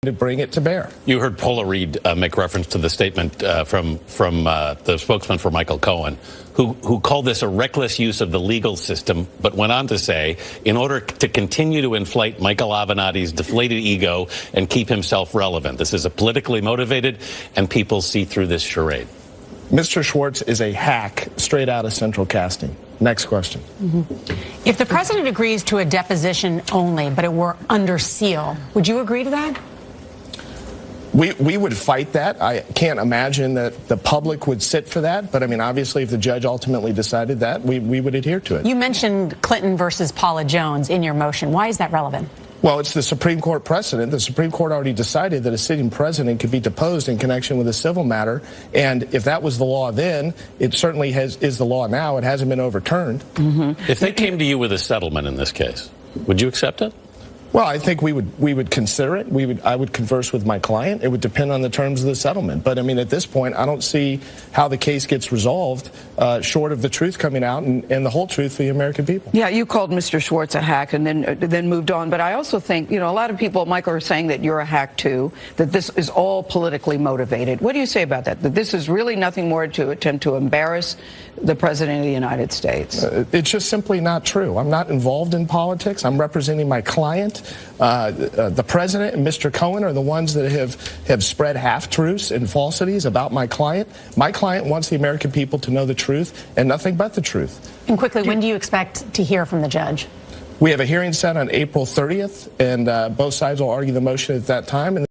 to bring it to bear. You heard Paula Reed make reference to the statement from the spokesman for Michael Cohen, who called this a reckless use of the legal system, but went on to say, in order to continue to inflate Michael Avenatti's deflated ego and keep himself relevant. This is a politically motivated, and people see through this charade. Mr. Schwartz is a hack straight out of Central Casting. Next question. If the president agrees to a deposition only, but it were under seal, would you agree to that? We would fight that. I can't imagine that the public would sit for that. But, I mean, obviously, if the judge ultimately decided that, we would adhere to it. You mentioned Clinton versus Paula Jones in your motion. Why is that relevant? Well, it's the Supreme Court precedent. The Supreme Court already decided that a sitting president could be deposed in connection with a civil matter. And if that was the law then, it certainly is the law now. It hasn't been overturned. If they came to you with a settlement in this case, would you accept it? Well, I think we would consider it. I would converse with my client. It would depend on the terms of the settlement. But I mean, at this point, I don't see how the case gets resolved short of the truth coming out and the whole truth for the American people. Yeah, you called Mr. Schwartz a hack and then moved on. But I also think, a lot of people, Michael, are saying that you're a hack too, that this is all politically motivated. What do you say about that? That this is really nothing more to attempt to embarrass the president of the United States? It's just simply not true. I'm not involved in politics. I'm representing my client. The president and Mr. Cohen are the ones that have spread half-truths and falsities about my client. My client wants the American people to know the truth and nothing but the truth. And quickly, when do you expect to hear from the judge? We have a hearing set on April 30th, and both sides will argue the motion at that time. And